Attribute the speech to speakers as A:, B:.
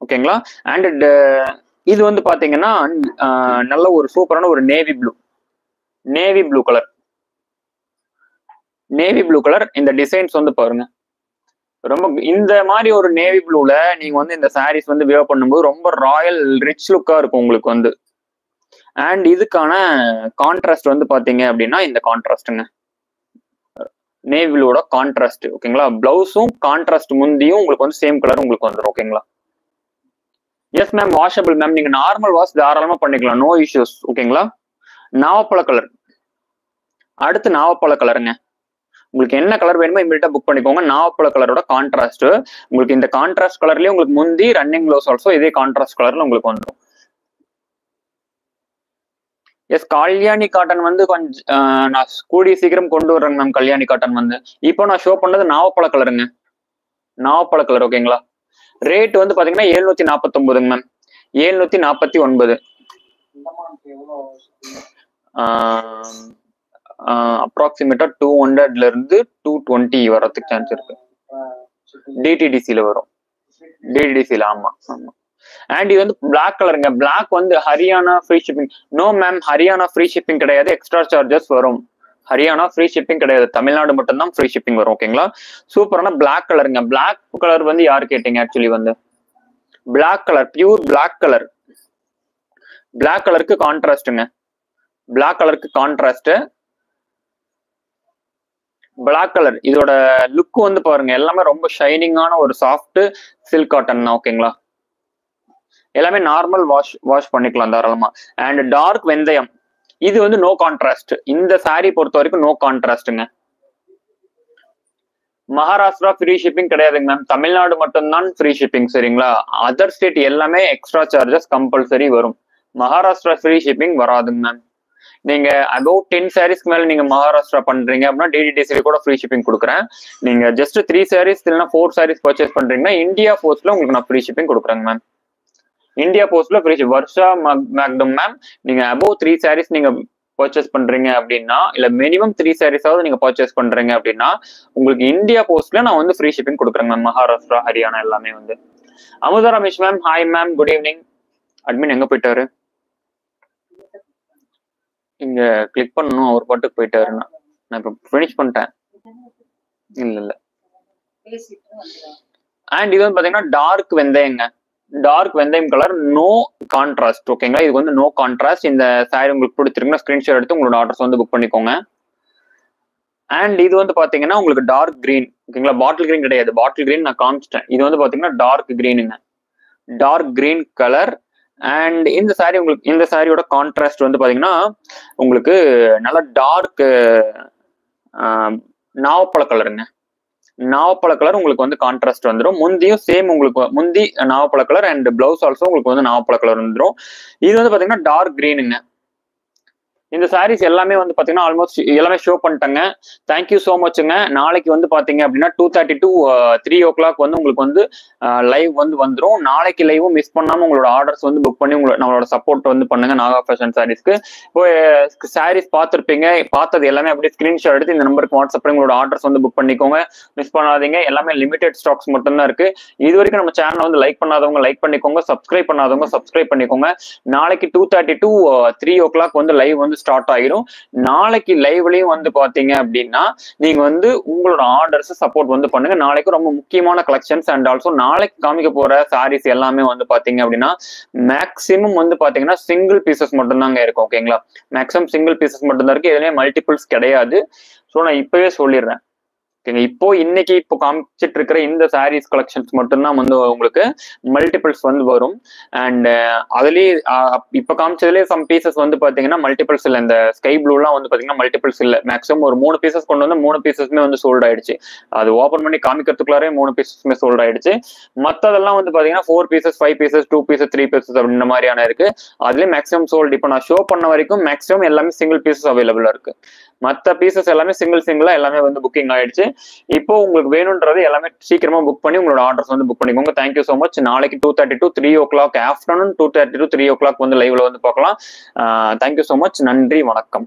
A: ஓகேங்களா. அண்ட் இது வந்து பாத்தீங்கன்னா நல்ல ஒரு சூப்பரான ஒரு navy blue colour. Navy blue colour இந்த டிசைன்ஸ் வந்து பாருங்க, ரொம்ப இந்த மாதிரி ஒரு நேவி ப்ளூல நீங்க வந்து இந்த சாரீஸ் வந்து வியர் பண்ணும்போது ரொம்ப ராயல் ரிச் லுக்கா இருக்கும் உங்களுக்கு வந்து. அண்ட் இதுக்கான கான்ட்ராஸ்ட் வந்து பாத்தீங்க அப்படின்னா இந்த கான்ட்ராஸ்ட்டுங்க, நேவி ப்ளூவோட கான்ட்ராஸ்ட். ஓகேங்களா. பிளவுஸும் கான்ட்ராஸ்ட் முந்தியும் உங்களுக்கு வந்து சேம் கலர் உங்களுக்கு வந்துடும். ஓகேங்களா. Yes ma'am, washable ma'am. நீங்க நார்மல் வாஷ் தாராளமா பண்ணிக்கலாம், நோ இஷ்யூஸ். ஓகேங்களா. நாவப்பழ கலர். அடுத்து நாவப்பழ கலருங்க. உங்களுக்கு என்ன கலர் வேணுமோ இமீடியட்டா புக் பண்ணிக்கோங்க. நாவப்பழ கலரோட கான்ட்ராஸ்ட். உங்களுக்கு இந்த கான்ட்ராஸ்ட் கலர்லயே உங்களுக்கு முந்தி ரன்னிங் க்ளோஸ் ஆல்சோ இதே கான்ட்ராஸ்ட் கலர்ல உங்களுக்கு வந்துடும். எஸ், கல்யாணி காட்டன் வந்து கொஞ்சம் நான் கூடிய சீக்கிரம் கொண்டு வர்றேங்க மேம். கல்யாணி காட்டன் வந்து இப்போ நான் ஷோ பண்ணது நாவப்பழ கலருங்க, நாவப்பழ கலர். ஓகேங்களா. ரேட் வந்து பாத்தீங்கன்னா 749 மேம், 749. அப்ராக்சிமேட்டா 200ல இருந்து 220 வரதுக்கு சான்ஸ் இருக்கு. டிடிடிசில வரும், டிடிடிசில. ஆமா ஆமா. அண்ட் இது வந்து பிளாக் கலருங்க. பிளாக் வந்து Haryana free shipping. No ma'am, Haryana free shipping கிடையாது, எக்ஸ்ட்ரா சார்ஜஸ் வரும். ஹரியானா ஃப்ரீ ஷிப்பிங் கிடையாது, தமிழ்நாடு மட்டும் தான் ஃப்ரீ ஷிப்பிங் வரும். ஓகேங்களா. சூப்பரான பிளாக் கலருங்க. பிளாக் கலர் வந்து யாரு கேட்டீங்க ஆக்சுவலி வந்து black colour, pure black colour. Black கலருக்கு கான்ட்ராஸ்டுங்க, பிளாக் கலருக்கு கான்ட்ராஸ்ட். பிளாக் கலர் இதோட லுக் வந்து பாருங்க, எல்லாமே ரொம்ப ஷைனிங்கான ஒரு சாஃப்ட் சில்க் காட்டன் தான். ஓகேங்களா. எல்லாமே நார்மல் வாஷ் பண்ணிக்கலாம் தாராளமா. அண்ட் டார்க் வெந்தயம், இது வந்து நோ கான்ட்ராஸ்ட். இந்த சாரி பொறுத்த வரைக்கும் நோ கான்ட்ராஸ்டுங்க. மகாராஷ்டிரா ஃப்ரீ ஷிப்பிங் கிடையாதுங்க மேம், தமிழ்நாடு மட்டும்தான் ஃப்ரீ ஷிப்பிங். சரிங்களா. அதர் ஸ்டேட் எல்லாமே எக்ஸ்ட்ரா சார்ஜஸ் கம்பல்சரி வரும். மகாராஷ்டிரா ஃப்ரீ ஷிப்பிங் வராதுங்க மேம். நீங்க அபவுட் 10 சாரீஸ்க்கு மேல நீங்க மகாராஷ்டிரா பண்றீங்க அப்படின்னா டிடிடிசி கூட ஃப்ரீ ஷிப்பிங் கொடுக்குறேன். நீங்க ஜஸ்ட் 3 சாரீஸ் இல்லைன்னா 4 சாரீஸ் பர்ச்சேஸ் பண்றீங்கன்னா இந்தியா போஸ்ட்ல உங்களுக்கு நான் ஃப்ரீ ஷிப்பிங் கொடுக்குறேங்க மேம். இந்தியா போஸ்ட்ல ஃப்ரீ ஷிப் வர்ஷா மேக்டம் மேம். நீங்க அபவ் 3 சாரீஸ் நீங்க பர்ச்சேஸ் பண்றீங்க அப்படின்னா, இல்ல மினிமம் 3 சாரீஸாவது நீங்க பர்ச்சேஸ் பண்றீங்க அப்படின்னா உங்களுக்கு இந்தியா போஸ்ட்ல நான் வந்து ஃப்ரீ ஷிப்பிங் கொடுக்குறேங்க மேம். மகாராஷ்டிரா, ஹரியானா எல்லாமே வந்து. Amudha Ramesh ma'am, hi ma'am, good evening. Admin எங்க போயிட்டாரு? இங்க கிளிக் பண்ணணும், அவர் பாட்டுக்கு போயிட்டாரு. நான் இப்ப ஃபினிஷ் பண்ணிட்டேன். இல்ல. அண்ட் இது வந்து பாத்தீங்கன்னா டார்க் வெந்தயங்க, டார்க் வெந்தயம் கலர், நோ கான்ட்ராஸ்ட். ஓகேங்களா. இது வந்து நோ கான்ட்ராஸ்ட். இந்த சாரி உங்களுக்கு பிடிச்சிருக்குன்னா ஸ்கிரீன்ஷாட் எடுத்து உங்களோட ஆர்டர்ஸ் வந்து புக் பண்ணிக்கோங்க. அண்ட் இது வந்து பாத்தீங்கன்னா உங்களுக்கு டார்க் கிரீன். ஓகேங்களா. பாட்டில் கிரீன் கிடையாது, பாட்டில் கிரீன் நான் காமிச்சிட்டேன். இது வந்து பாத்தீங்கன்னா டார்க் கிரீனுங்க, டார்க் கிரீன் கலர். அண்ட் இந்த சாரி உங்களுக்கு, இந்த சாரியோட கான்ட்ராஸ்ட் வந்து பாத்தீங்கன்னா உங்களுக்கு நல்ல டார்க் நாவப்பழ கலருங்க, நாவப்பழ கலர் உங்களுக்கு வந்து கான்ட்ராஸ்ட் வந்துடும். முந்தியும் சேம் உங்களுக்கு முந்தி நாவப்பழ கலர் அண்ட் பிளவுஸ் ஆல்சோ உங்களுக்கு வந்து நாவப்பழ கலர் வந்துடும். இது வந்து பாத்தீங்கன்னா டார்க் கிரீனுங்க. இந்த சாரீஸ் எல்லாமே வந்து பாத்தீங்கன்னா ஆல்மோஸ்ட் எல்லாமே ஷோ பண்ணிட்டாங்க. தேங்க்யூ ஸோ மச்ங்க. நாளைக்கு வந்து பாத்தீங்க அப்படின்னா 2:30 to 3 o'clock வந்து உங்களுக்கு வந்து லைவ் வந்து வந்துடும். நாளைக்கு லைவும் மிஸ் பண்ணாம உங்களோட ஆர்டர்ஸ் வந்து புக் பண்ணி நம்மளோட சப்போர்ட் வந்து பண்ணுங்க நாகா ஃபேஷன் சாரீஸ்க்கு. இப்போ சாரீஸ் பார்த்துருப்பீங்க, பார்த்தது எல்லாமே அப்படியே ஸ்கிரீன்ஷாட் எடுத்து இந்த நம்பருக்கு வாட்ஸ்அப்ல உங்களோட ஆர்டர்ஸ் வந்து புக் பண்ணிக்கோங்க, மிஸ் பண்ணாதீங்க. எல்லாமே லிமிடெட் ஸ்டாக்ஸ் மட்டும்தான் இருக்கு. இது வரைக்கும் நம்ம சேனல் வந்து லைக் பண்ணாதவங்க லைக் பண்ணிக்கோங்க, சப்ஸ்கிரைப் பண்ணாதவங்க சப்ஸ்கிரைப் பண்ணிக்கோங்க. நாளைக்கு 2:30 to 3 o'clock வந்து லைவ் வந்து ஸ்டார்ட் ஆகிரும். நாளைக்கு லைவ்லயும் வந்து பாத்தீங்க அப்படின்னா நீங்க வந்து உங்களோட ஆர்டர்ஸ் சப்போர்ட் வந்து பண்ணுங்க. நாளைக்கு ரொம்ப முக்கியமான கலெக்ஷன்ஸ் அண்ட் ஆல்சோ நாளைக்கு காமிக்க போற சாரீஸ் எல்லாமே வந்து பாத்தீங்க அப்படின்னா மேக்சிமம் வந்து பாத்தீங்கன்னா சிங்கிள் பீசஸ் மட்டும் தாங்க இருக்கும். ஓகேங்களா. மேக்சிமம் சிங்கிள் பீசஸ் மட்டும் தான் இருக்கு, எதுலயே மல்டிபிள்ஸ் கிடையாது. ஸோ நான் இப்பவே சொல்லிடுறேன். இப்போ இன்னைக்கு இப்போ காமிச்சிட்டு இருக்கிற இந்த சாரீஸ் கலெக்ஷன்ஸ் மட்டும்தான் வந்து உங்களுக்கு மல்டிபிள்ஸ் வந்து வரும். அண்ட் அதுலயே இப்ப காமிச்சதுலேயே சம் பீசஸ் வந்து பாத்தீங்கன்னா மல்டிபிள்ஸ் இல்லை. இந்த ஸ்கை ப்ளூலாம் வந்து பாத்தீங்கன்னா மல்டிபிள்ஸ் இல்லை. மேக்ஸிமம் ஒரு 3 பீசஸ் கொண்டு வந்து 3 பீசஸ்மே வந்து சோல்ட் ஆயிடுச்சு. அது ஓப்பன் பண்ணி காமிக்கிறதுக்குள்ளாரே 3 பீசஸ்மே சோல்ட் ஆயிடுச்சு. மற்றதெல்லாம் வந்து பாத்தீங்கன்னா 4 பீசஸ், 5 பீசஸ், 2 பீசஸ், 3 பீசஸ் அப்படின்ற மாதிரியான இருக்கு. அதுலயே மேக்ஸிமம் சோல்டு. இப்போ நான் ஷோ பண்ண வரைக்கும் மேக்ஸிமம் எல்லாமே சிங்கிள் பீசஸ் அவைலபிளா இருக்கு. மற்ற பீசஸ் எல்லாமே சிங்கிளா எல்லாமே வந்து புக்கிங் ஆயிடுச்சு. இப்போ உங்களுக்கு வேணும்ன்றது எல்லாமே சீக்கிரமா புக் பண்ணி உங்களோட ஆர்டர்ஸ் வந்து புக் பண்ணிக்கோங்க. Thank you so much. நாளைக்கு 2:30 to 3 o'clock, afternoon 2:30 to 3 o'clock வந்து லைவ்ல வந்து பார்க்கலாம். Thank you so much. நன்றி, வணக்கம்.